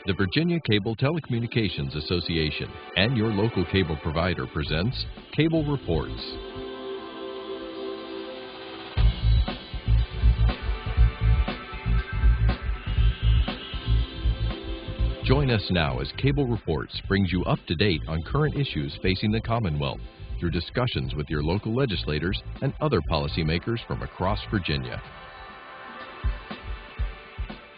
The Virginia Cable Telecommunications Association and your local cable provider presents Cable Reports. Join us now as Cable Reports brings you up to date on current issues facing the Commonwealth through discussions with your local legislators and other policymakers from across Virginia.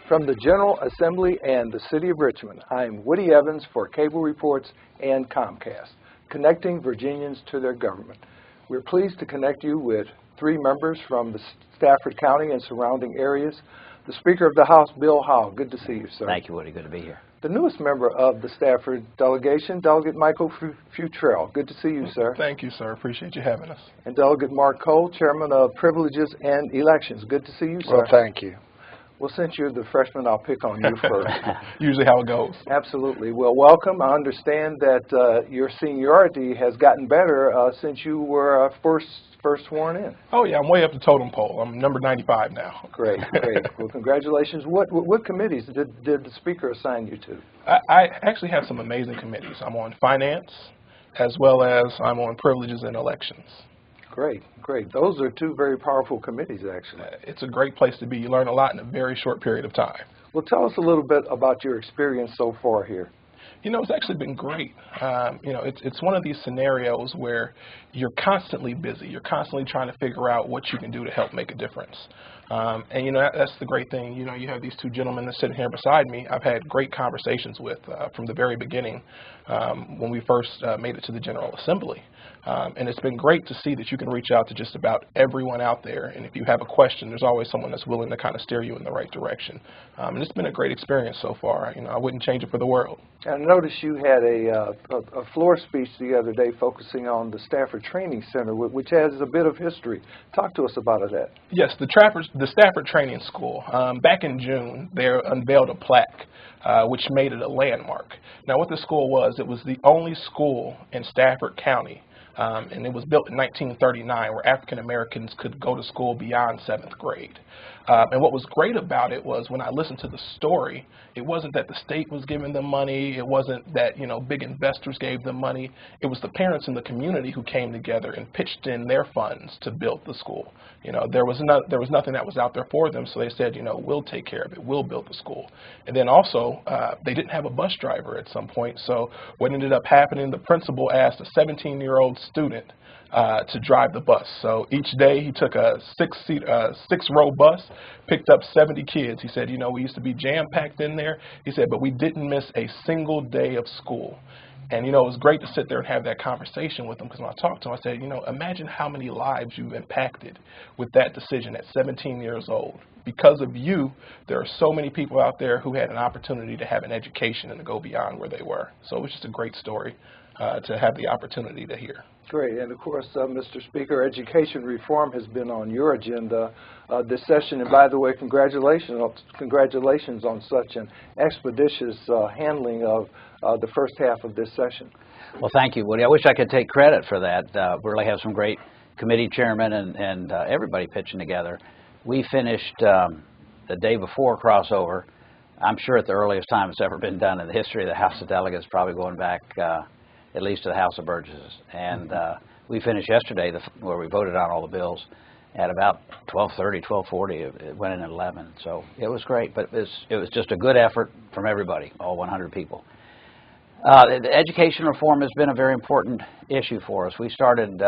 From the General Assembly and the City of Richmond, I'm Woody Evans for Cable Reports and Comcast, connecting Virginians to their government. We're pleased to connect you with three members from the Stafford County and surrounding areas. The Speaker of the House, Bill Howell. Good to see you, sir. Thank you, Woody. Good to be here. The newest member of the Stafford delegation, Delegate Michael Futrell. Good to see you, sir. Thank you, sir. Appreciate you having us. And Delegate Mark Cole, Chairman of Privileges and Elections. Good to see you, sir. Well, thank you. Well, since you're the freshman, I'll pick on you first. Usually how it goes. Absolutely. Well, welcome. I understand that your seniority has gotten better since you were first sworn in. Oh, yeah. I'm way up the totem pole. I'm number 95 now. Great, great. Well, congratulations. What committees did the Speaker assign you to? I actually have some amazing committees. I'm on finance as well as I'm on privileges and elections. Great, great. Those are two very powerful committees, actually. It's a great place to be. You learn a lot in a very short period of time. Well, tell us a little bit about your experience so far here. You know, it's actually been great. You know, it's one of these scenarios where you're constantly busy. You're constantly trying to figure out what you can do to help make a difference. And, you know, that's the great thing. You know, you have these two gentlemen that's sitting here beside me I've had great conversations with from the very beginning when we first made it to the General Assembly. And it's been great to see that you can reach out to just about everyone out there. And if you have a question, there's always someone that's willing to kind of steer you in the right direction. And it's been a great experience so far. You know, I wouldn't change it for the world. And I noticed you had a floor speech the other day focusing on the Stafford Training Center, which has a bit of history. Talk to us about that. Yes, the Stafford Training School. Back in June, they unveiled a plaque which made it a landmark. Now, what the school was, it was the only school in Stafford County, and it was built in 1939, where African Americans could go to school beyond 7th grade. And what was great about it was when I listened to the story, it wasn't that the state was giving them money. It wasn't that, you know, big investors gave them money. It was the parents in the community who came together and pitched in their funds to build the school. You know, there was nothing that was out there for them, so they said, you know, we'll take care of it. We'll build the school. And then also, they didn't have a bus driver at some point, so what ended up happening, the principal asked a 17-year-old student to drive the bus. So each day he took a six-row bus, picked up 70 kids. He said, you know, we used to be jam-packed in there. He said, but we didn't miss a single day of school. And, you know, it was great to sit there and have that conversation with him, because when I talked to him, I said, you know, imagine how many lives you've impacted with that decision at 17 years old. Because of you, there are so many people out there who had an opportunity to have an education and to go beyond where they were. So it was just a great story to have the opportunity to hear. Great. And, of course, Mr. Speaker, education reform has been on your agenda this session. And, by the way, congratulations on such an expeditious handling of the first half of this session. Well, thank you, Woody. I wish I could take credit for that. We really have some great committee chairmen and everybody pitching together. We finished the day before crossover, I'm sure at the earliest time it's ever been done in the history of the House of Delegates, probably going back at least to the House of Burgesses. And we finished yesterday where we voted on all the bills at about 12:30, 12:40. It went in at 11. So it was great, but it was just a good effort from everybody, all 100 people. The education reform has been a very important issue for us. We started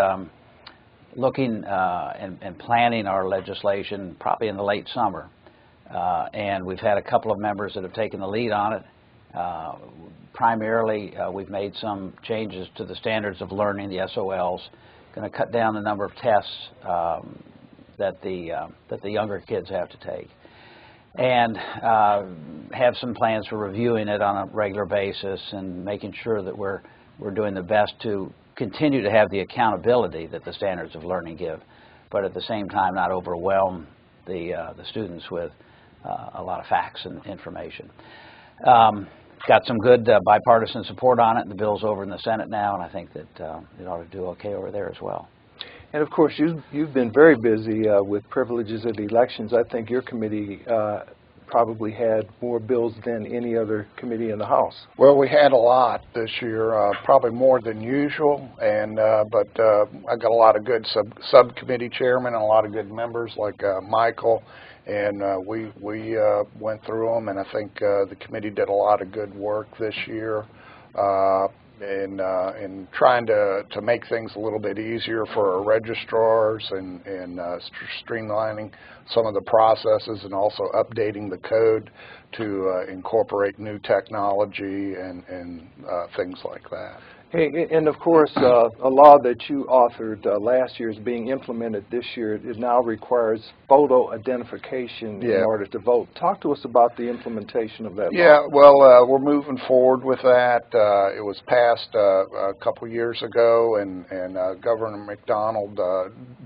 looking and planning our legislation probably in the late summer. And we've had a couple of members that have taken the lead on it. Primarily, we've made some changes to the standards of learning, the SOLs, going to cut down the number of tests that the younger kids have to take, and have some plans for reviewing it on a regular basis and making sure that we're doing the best to continue to have the accountability that the standards of learning give, but at the same time not overwhelm the students with a lot of facts and information. Got some good bipartisan support on it. The bill's over in the Senate now, and I think that it ought to do okay over there as well. And of course, you've been very busy with privileges and elections. I think your committee probably had more bills than any other committee in the House. Well, we had a lot this year, probably more than usual, and but I got a lot of good subcommittee chairmen and a lot of good members like Michael, and we went through them, and I think the committee did a lot of good work this year. In trying to make things a little bit easier for our registrars and streamlining some of the processes and also updating the code to incorporate new technology and things like that. Hey, and of course, a law that you authored last year is being implemented this year. It now requires photo identification in order to vote. Talk to us about the implementation of that law. Yeah, well, we're moving forward with that. It was passed a couple years ago, and Governor McDonald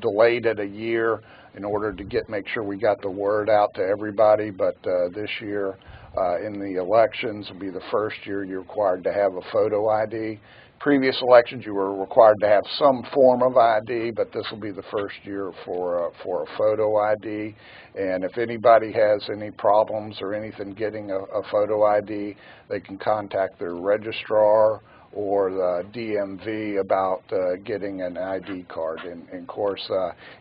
delayed it a year in order to make sure we got the word out to everybody. But this year, in the elections, will be the first year you're required to have a photo ID. Previous elections, you were required to have some form of ID, but this will be the first year for a photo ID. And if anybody has any problems or anything getting a photo ID, they can contact their registrar or the DMV about getting an ID card. And of course,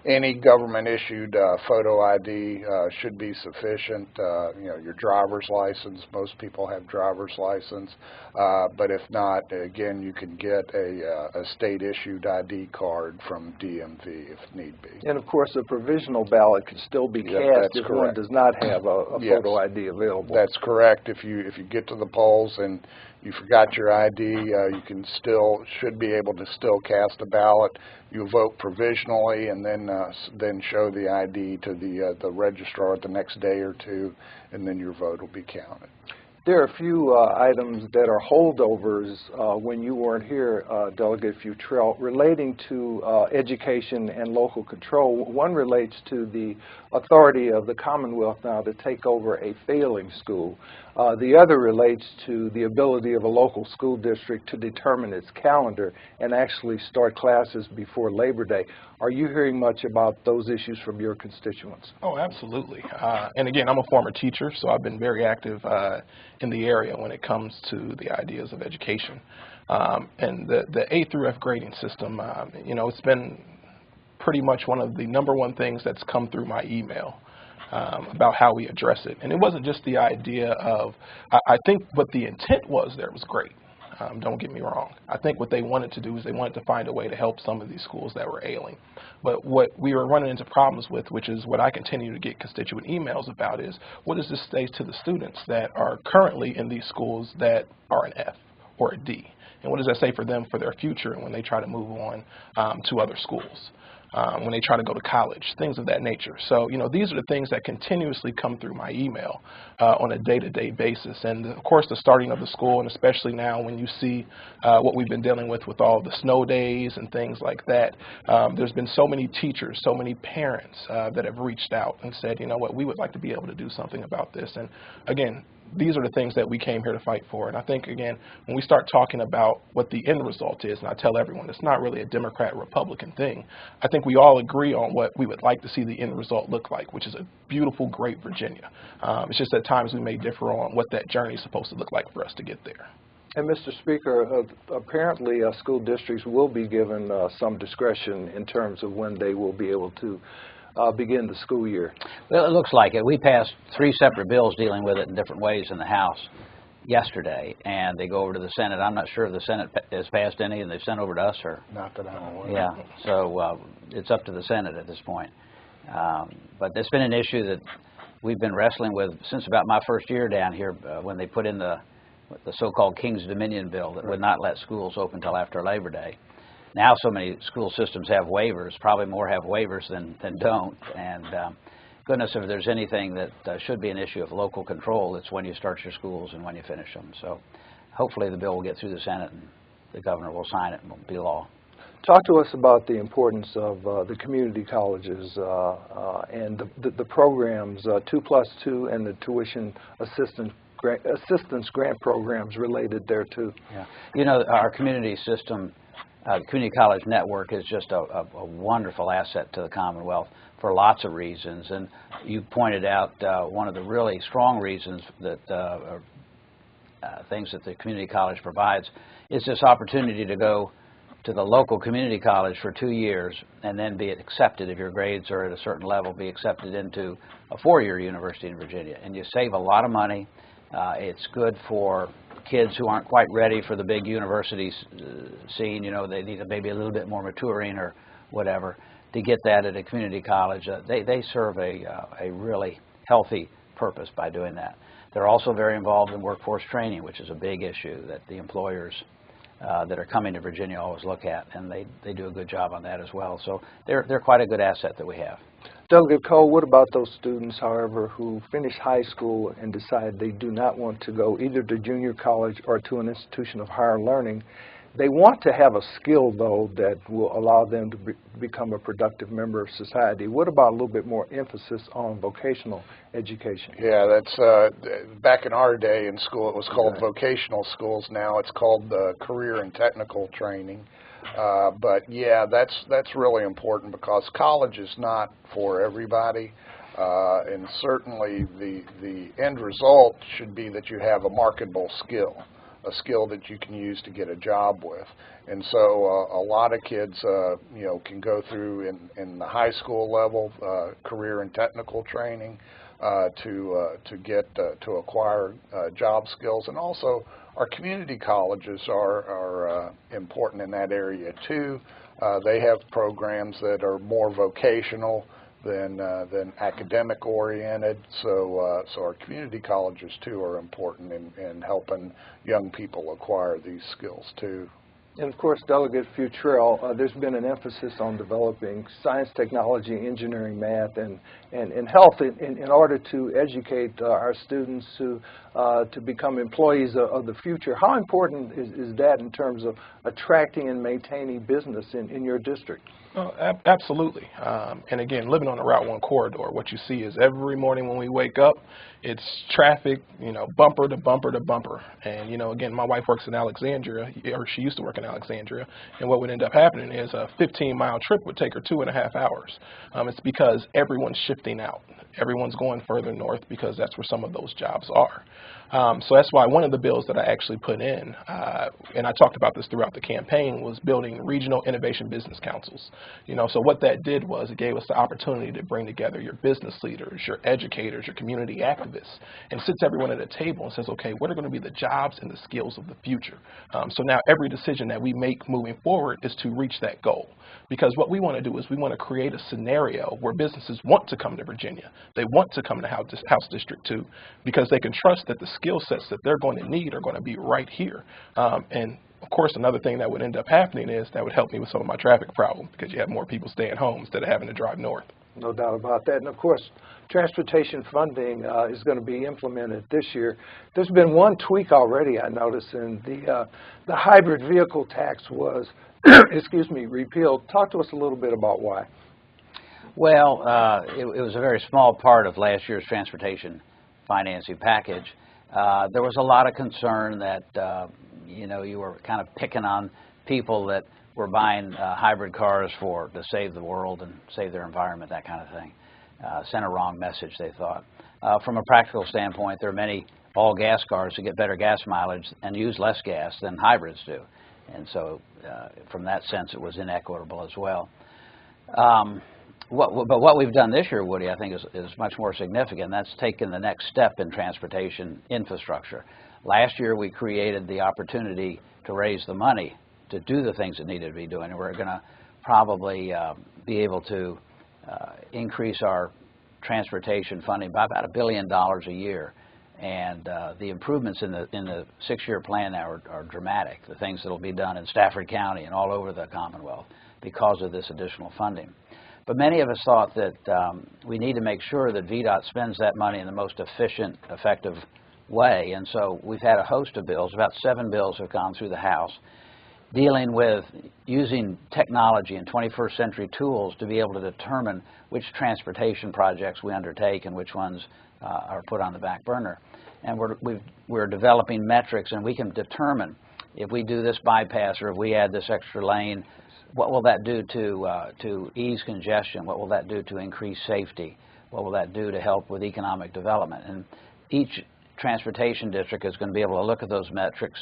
any government-issued photo ID should be sufficient. You know, your driver's license, most people have driver's license, but if not, again, you can get a state-issued ID card from DMV if need be. And of course, a provisional ballot can still be cast if one does not have a photo ID available. That's correct. If you get to the polls and you forgot your ID, you should be able to still cast a ballot. You vote provisionally and then show the ID to the registrar the next day or two, and then your vote will be counted. There are a few items that are holdovers when you weren't here, Delegate Futrell, relating to education and local control. One relates to the authority of the Commonwealth now to take over a failing school. The other relates to the ability of a local school district to determine its calendar and actually start classes before Labor Day. Are you hearing much about those issues from your constituents? Oh, absolutely. And again, I'm a former teacher, so I've been very active in the area when it comes to the ideas of education. And the A through F grading system, you know, it's been pretty much one of the #1 things that's come through my email about how we address it. And it wasn't just the idea of, I think what the intent was there was great. Don't get me wrong. I think what they wanted to do is they wanted to find a way to help some of these schools that were ailing. But what we were running into problems with, which is what I continue to get constituent emails about, is what does this say to the students that are currently in these schools that are an F or a D? And what does that say for them for their future when they try to move on to other schools? When they try to go to college, things of that nature. So, you know, these are the things that continuously come through my email on a day-to-day basis. And, of course, the starting of the school, and especially now when you see what we've been dealing with all the snow days and things like that, there's been so many teachers, so many parents that have reached out and said, you know what, we would like to be able to do something about this. And, again, these are the things that we came here to fight for. And I think, again, when we start talking about what the end result is, and I tell everyone it's not really a Democrat-Republican thing, I think we all agree on what we would like to see the end result look like, which is a beautiful, great Virginia. It's just at times we may differ on what that journey is supposed to look like for us to get there. And Mr. Speaker, apparently school districts will be given some discretion in terms of when they will be able to begin the school year. Well, it looks like it. We passed 3 separate bills dealing with it in different ways in the House yesterday, and they go over to the Senate. I'm not sure if the Senate has passed any, and they've sent over to us, or not that I'm aware. Yeah, so it's up to the Senate at this point. But it's been an issue that we've been wrestling with since about my first year down here, when they put in the so-called King's Dominion bill that would not let schools open until after Labor Day. Now so many school systems have waivers, probably more have waivers than don't, and goodness, if there's anything that should be an issue of local control, it's when you start your schools and when you finish them. So hopefully the bill will get through the Senate and the governor will sign it and it'll be law. Talk to us about the importance of the community colleges and the programs, 2+2 and the tuition assistance grant programs related there too. Yeah. You know, our community system, community college network is just a wonderful asset to the Commonwealth. for lots of reasons. And you pointed out one of the really strong reasons that things that the community college provides is this opportunity to go to the local community college for 2 years and then be accepted, if your grades are at a certain level, be accepted into a 4-year university in Virginia. And you save a lot of money. It's good for kids who aren't quite ready for the big university scene. You know, they need maybe a little bit more maturing or whatever. To get that at a community college, they serve a really healthy purpose by doing that. They're also very involved in workforce training, which is a big issue that the employers that are coming to Virginia always look at, and they do a good job on that as well. So they're quite a good asset that we have. Delegate Cole, what about those students, however, who finish high school and decide they do not want to go either to junior college or to an institution of higher learning? They want to have a skill, though, that will allow them to become a productive member of society. What about a little bit more emphasis on vocational education? Yeah, that's back in our day in school, it was called vocational schools. Now it's called career and technical training. But yeah, that's really important because college is not for everybody. And certainly the end result should be that you have a marketable skill, a skill that you can use to get a job with. And so a lot of kids, you know, can go through in the high school level career and technical training to acquire job skills. And also our community colleges are important in that area too. They have programs that are more vocational than academic oriented. So our community colleges too are important in helping young people acquire these skills too. And of course, Delegate Futrell, there's been an emphasis on developing science, technology, engineering, math, and health in order to educate our students to become employees of the future. How important is that in terms of attracting and maintaining business in your district? Oh, absolutely. And again, living on the Route 1 corridor, what you see is every morning when we wake up, it's traffic, you know, bumper to bumper to bumper. And, you know, again, my wife works in Alexandria, or she used to work in Alexandria, and what would end up happening is a 15-mile trip would take her 2.5 hours. It's because everyone's shifting out. Everyone's going further north because that's where some of those jobs are. So that's why one of the bills that I actually put in, and I talked about this throughout the campaign, was building regional innovation business councils. You know, so what that did was it gave us the opportunity to bring together your business leaders, your educators, your community activists, and sits everyone at a table and says, okay, what are going to be the jobs and the skills of the future? So now every decision that we make moving forward is to reach that goal. Because what we want to do is we want to create a scenario where businesses want to come to Virginia. They want to come to House District 2 because they can trust that the skill sets that they're going to need are going to be right here. And of course, another thing that would end up happening is that would help me with some of my traffic problems because you have more people staying home instead of having to drive north. No doubt about that. And of course, transportation funding is going to be implemented this year. There's been one tweak already, I noticed, and the hybrid vehicle tax was, excuse me, repealed. Talk to us a little bit about why. Well, it was a very small part of last year's transportation financing package. There was a lot of concern that, you know, you were kind of picking on people that were buying hybrid cars to save the world and save their environment, that kind of thing. Sent a wrong message, they thought. From a practical standpoint, there are many all-gas cars that get better gas mileage and use less gas than hybrids do. And so from that sense, it was inequitable as well. But what we've done this year, Woody, I think is much more significant. That's taken the next step in transportation infrastructure. Last year, we created the opportunity to raise the money to do the things that needed to be doing. And we're going to probably be able to increase our transportation funding by about $1 billion a year. And the improvements in the 6-year plan now are dramatic, the things that will be done in Stafford County and all over the Commonwealth because of this additional funding. But many of us thought that we need to make sure that VDOT spends that money in the most efficient, effective way. And so we've had a host of bills. About 7 bills have gone through the House dealing with using technology and 21st century tools to be able to determine which transportation projects we undertake and which ones are put on the back burner. And we're developing metrics, and we can determine if we do this bypass or if we add this extra lane, What will that do to ease congestion? What will that do to increase safety? What will that do to help with economic development? And each transportation district is going to be able to look at those metrics.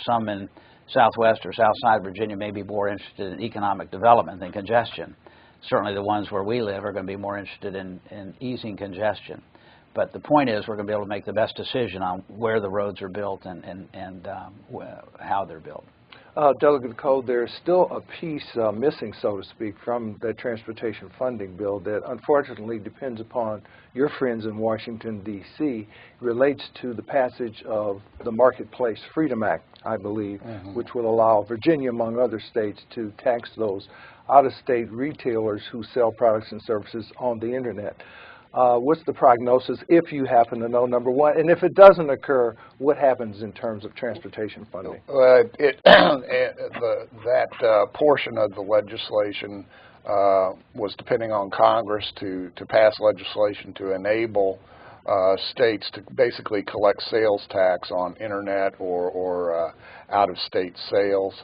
Some in Southwest or Southside Virginia may be more interested in economic development than congestion. Certainly the ones where we live are going to be more interested in easing congestion. But the point is we're going to be able to make the best decision on where the roads are built and how they're built. Delegate Cole, there's still a piece missing, so to speak, from the transportation funding bill that unfortunately depends upon your friends in Washington, D.C. It relates to the passage of the Marketplace Freedom Act, I believe, which will allow Virginia, among other states, to tax those out-of-state retailers who sell products and services on the Internet. What's the prognosis, if you happen to know, number one? And if it doesn't occur, what happens in terms of transportation funding? That portion of the legislation was depending on Congress to pass legislation to enable states to basically collect sales tax on Internet or out-of-state sales.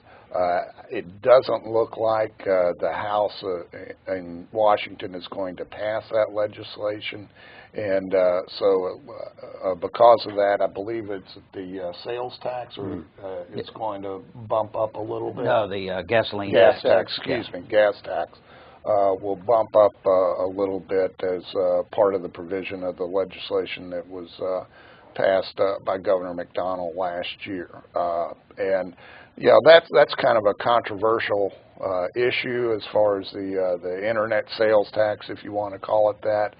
It doesn't look like the House in Washington is going to pass that legislation, and so because of that, I believe it's the sales tax, or it's going to bump up a little bit. No, the gasoline gas tax. Excuse me, gas tax will bump up a little bit as part of the provision of the legislation that was passed by Governor McDonald last year, and yeah, that's kind of a controversial issue as far as the Internet sales tax, if you want to call it that,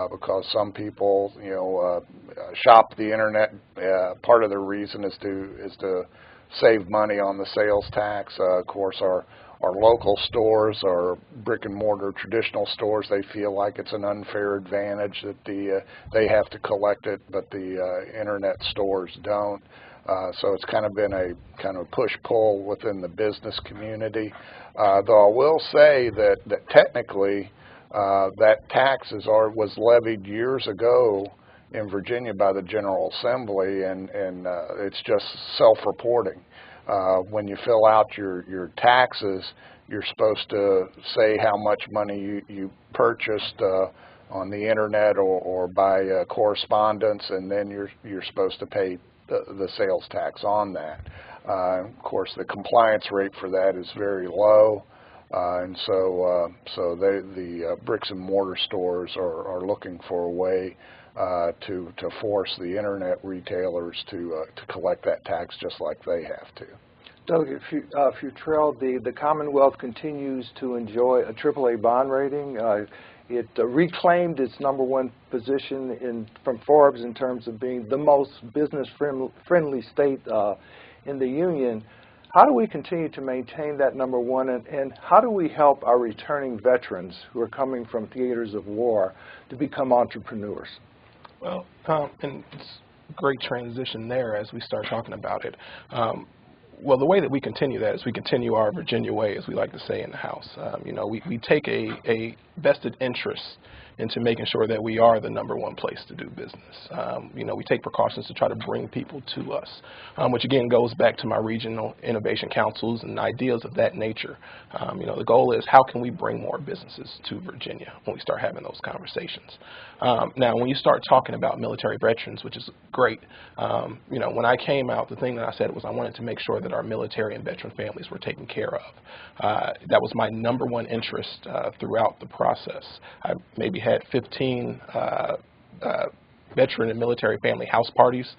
because some people, shop the Internet. Part of the reason is to save money on the sales tax. Of course, our local stores, our brick and mortar traditional stores, they feel like it's an unfair advantage that they have to collect it, but the Internet stores don't. So it's kind of been a kind of push-pull within the business community. Though I will say that technically that tax was levied years ago in Virginia by the General Assembly, and it's just self-reporting. When you fill out your taxes, you're supposed to say how much money you purchased on the Internet or by correspondence, and then you're supposed to pay the sales tax on that. Of course, the compliance rate for that is very low, and so the bricks and mortar stores are looking for a way to force the Internet retailers to collect that tax just like they have to. Delegate Futrell, the Commonwealth continues to enjoy a AAA bond rating. It reclaimed its #1 position from Forbes in terms of being the most business-friendly state in the Union. How do we continue to maintain that #1, and how do we help our returning veterans who are coming from theaters of war to become entrepreneurs? Well, and it's a great transition there as we start talking about it. Well, the way that we continue that is we continue our Virginia way, as we like to say in the House. We take a vested interest into making sure that we are the #1 place to do business. We take precautions to try to bring people to us, which again goes back to my regional innovation councils and ideas of that nature. The goal is how can we bring more businesses to Virginia when we start having those conversations. Now, when you start talking about military veterans, which is great, when I came out, the thing that I said was I wanted to make sure that our military and veteran families were taken care of. That was my #1 interest throughout the process. I maybe had 15 veteran and military family house parties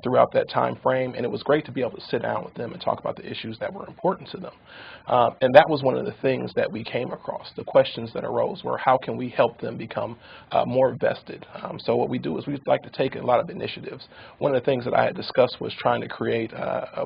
throughout that time frame, and it was great to be able to sit down with them and talk about the issues that were important to them. And that was one of the things that we came across. The questions that arose were how can we help them become more vested. So what we do is we like to take a lot of initiatives. One of the things that I had discussed was trying to create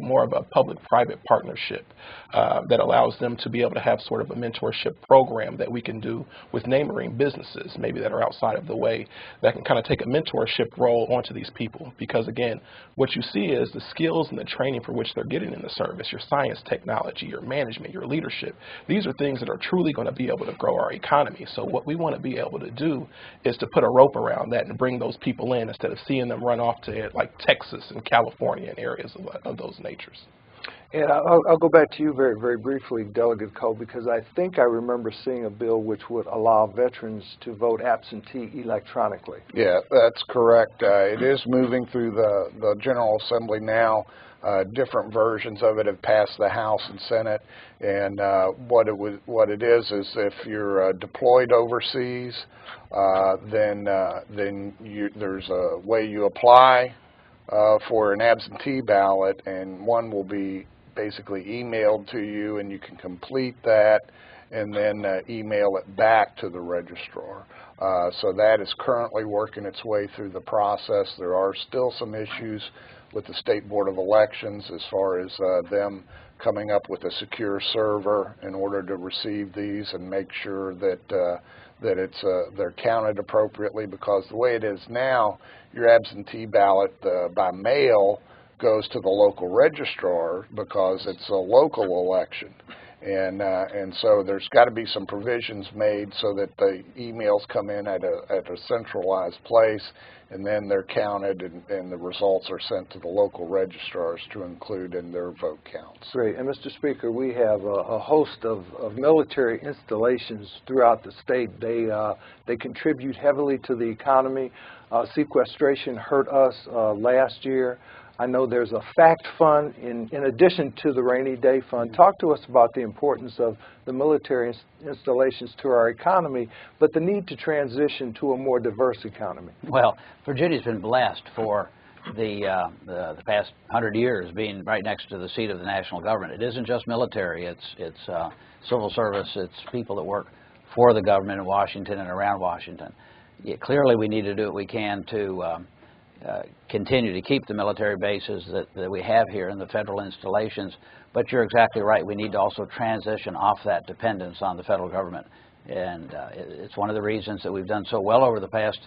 more of a public-private partnership that allows them to be able to have sort of a mentorship program that we can do with neighboring businesses, maybe that are outside of the way, that can kind of take a mentorship role onto these people. Because again, what you see is the skills and the training for which they're getting in the service, your science, technology, your management, your leadership. These are things that are truly going to be able to grow our economy. So what we want to be able to do is to put a rope around that and bring those people in instead of seeing them run off to like Texas and California and areas of those natures. And I'll go back to you very, very briefly, Delegate Cole, because I think I remember seeing a bill which would allow veterans to vote absentee electronically. Yeah, that's correct. It is moving through the General Assembly now. Different versions of it have passed the House and Senate, and what it is if you're deployed overseas, then there's a way you apply for an absentee ballot, and one will be basically emailed to you, and you can complete that and then email it back to the registrar. So that is currently working its way through the process. There are still some issues with the State Board of Elections as far as them coming up with a secure server in order to receive these and make sure that they're counted appropriately, because the way it is now, your absentee ballot by mail goes to the local registrar because it's a local election. And so there's got to be some provisions made so that the emails come in at a centralized place, and then they're counted, and the results are sent to the local registrars to include in their vote counts. Great. And Mr. Speaker, we have a host of military installations throughout the state. They contribute heavily to the economy. Sequestration hurt us last year. I know there's a fact fund in addition to the rainy day fund. Talk to us about the importance of the military installations to our economy, but the need to transition to a more diverse economy. Well, Virginia's been blessed for the past 100 years being right next to the seat of the national government. It isn't just military, it's civil service, it's people that work for the government in Washington and around Washington. Yeah, clearly we need to do what we can to continue to keep the military bases that we have here in the federal installations, but you're exactly right. We need to also transition off that dependence on the federal government, and it's one of the reasons that we've done so well over the past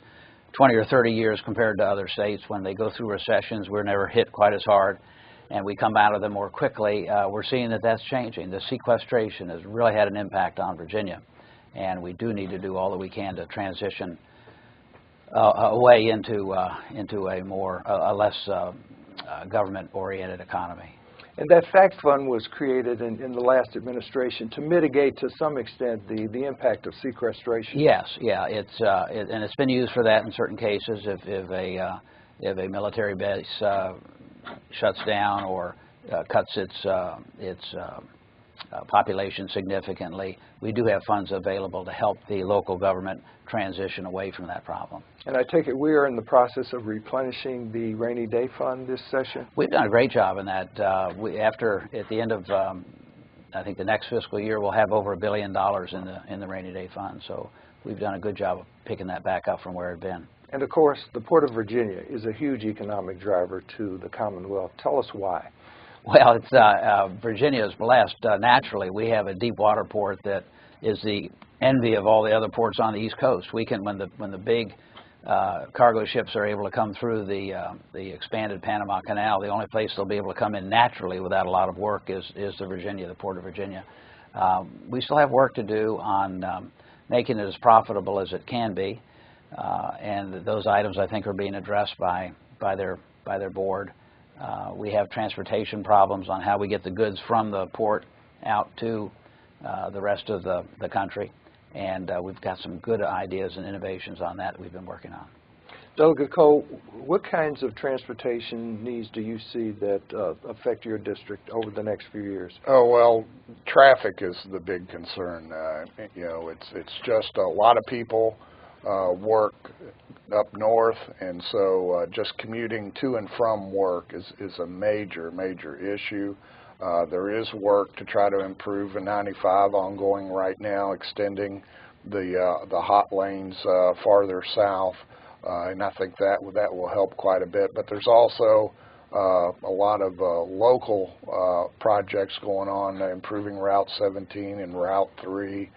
20 or 30 years compared to other states. When they go through recessions, we're never hit quite as hard, and we come out of them more quickly. We're seeing that that's changing. The sequestration has really had an impact on Virginia, and we do need to do all that we can to transition away into a less government-oriented economy. And that fact fund was created in the last administration to mitigate to some extent the impact of sequestration. Yes, yeah, and it's been used for that in certain cases. If a military base shuts down or cuts its population significantly, we do have funds available to help the local government transition away from that problem. And I take it we are in the process of replenishing the rainy day fund this session? We've done a great job in that. At the end of I think the next fiscal year, we'll have over $1 billion in the rainy day fund. So we've done a good job of picking that back up from where it had been. And of course, the Port of Virginia is a huge economic driver to the Commonwealth. Tell us why. Well, it's Virginia is blessed. Naturally, we have a deep water port that is the envy of all the other ports on the East Coast. We can, when the big cargo ships are able to come through the expanded Panama Canal, the only place they'll be able to come in naturally without a lot of work is the Port of Virginia. We still have work to do on making it as profitable as it can be, and those items I think are being addressed by their board. We have transportation problems on how we get the goods from the port out to the rest of the country, and we've got some good ideas and innovations on that we've been working on. Delegate Cole, what kinds of transportation needs do you see that affect your district over the next few years? Oh, well, traffic is the big concern. You know, it's just a lot of people work up north, and so just commuting to and from work is a major issue. There is work to try to improve the 95 ongoing right now, extending the hot lanes farther south, and I think that will help quite a bit. But there's also a lot of local projects going on, improving Route 17 and Route 3.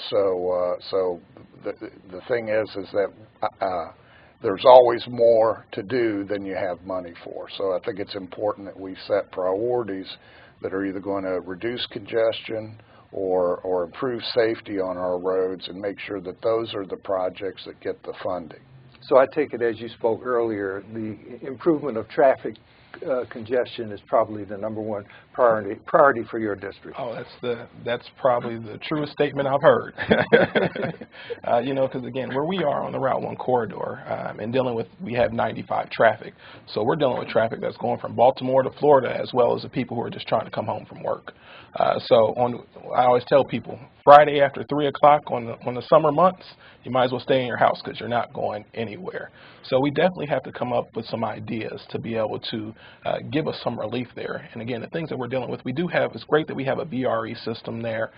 So the thing is that there's always more to do than you have money for. So I think it's important that we set priorities that are either going to reduce congestion or improve safety on our roads, and make sure that those are the projects that get the funding. So I take it, as you spoke earlier, the improvement of traffic congestion is probably the #1 priority for your district. Oh, that's probably the truest statement I've heard. You know, because again, where we are on the Route 1 corridor and dealing with, we have 95 traffic. So we're dealing with traffic that's going from Baltimore to Florida, as well as the people who are just trying to come home from work. So I always tell people, Friday after 3 o'clock on the summer months, you might as well stay in your house because you're not going anywhere. So we definitely have to come up with some ideas to be able to give us some relief there. And again, the things that we're dealing with, it's great that we have a VRE system there.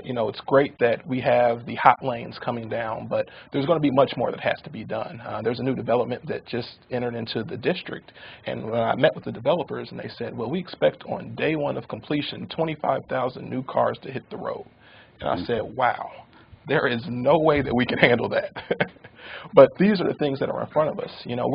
You know, it's great that we have the hot lanes coming down, but there's going to be much more that has to be done. There's a new development that just entered into the district, and when I met with the developers, and they said, well, we expect on day 1 of completion 25,000 new cars to hit the road. And I said, wow, there is no way that we can handle that. But these are the things that are in front of us. You know,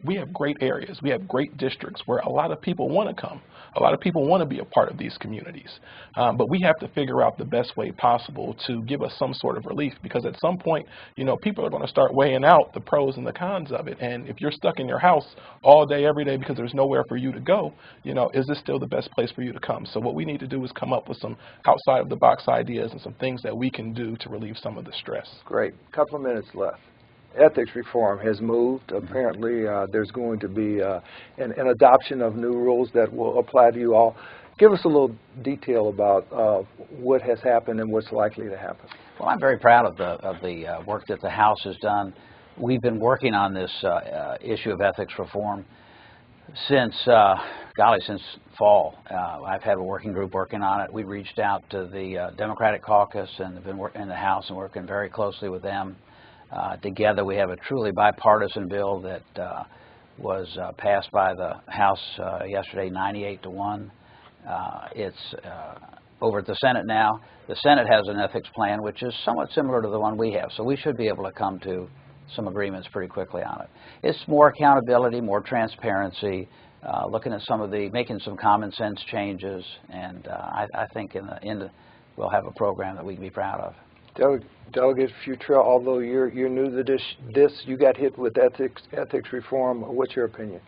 we have great areas. We have great districts where a lot of people want to come. A lot of people want to be a part of these communities. But we have to figure out the best way possible to give us some sort of relief, because at some point, you know, people are going to start weighing out the pros and the cons of it. And if you're stuck in your house all day, every day, because there's nowhere for you to go, you know, is this still the best place for you to come? So what we need to do is come up with some outside of the box ideas and some things that we can do to relieve some of the stress. Great. Couple of minutes left. Ethics reform has moved. Apparently, there's going to be an adoption of new rules that will apply to you all. Give us a little detail about what has happened and what's likely to happen. Well, I'm very proud of the work that the House has done. We've been working on this issue of ethics reform since, since fall. I've had a working group working on it. We reached out to the Democratic caucus and have been working in the House and working very closely with them. Together we have a truly bipartisan bill that was passed by the House yesterday, 98-1. It's over at the Senate now. The Senate has an ethics plan which is somewhat similar to the one we have, so we should be able to come to some agreements pretty quickly on it. It's more accountability, more transparency, looking at making some common sense changes, and I think in the end we'll have a program that we can be proud of. Delegate Futrell, although you're new to this, you got hit with ethics reform. What's your opinion?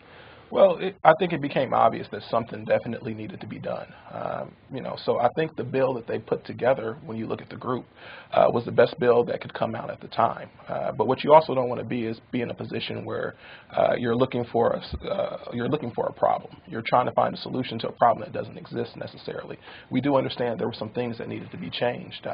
Well, I think it became obvious that something definitely needed to be done. You know, so I think the bill that they put together, when you look at the group, was the best bill that could come out at the time. But what you also don't want to be is be in a position where you're looking for a problem. You're trying to find a solution to a problem that doesn't exist necessarily. We do understand there were some things that needed to be changed.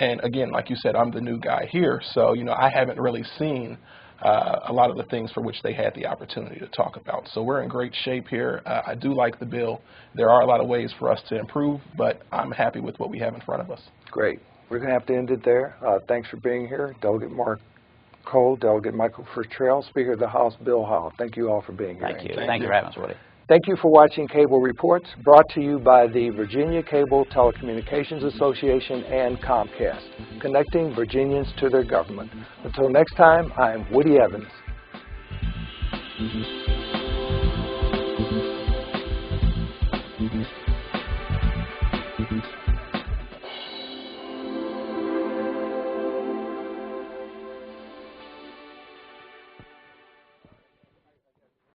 And again, like you said, I'm the new guy here, so you know I haven't really seen a lot of the things for which they had the opportunity to talk about. So we're in great shape here. I do like the bill. There are a lot of ways for us to improve, but I'm happy with what we have in front of us. Great. We're going to have to end it there. Thanks for being here. Delegate Mark Cole, Delegate Michael Futrell, Speaker of the House, Bill Howell. Thank you all for being here. Thank you. Thank you for having us, Woody. Thank you for watching Cable Reports, brought to you by the Virginia Cable Telecommunications Association and Comcast, connecting Virginians to their government. Until next time, I'm Woody Evans.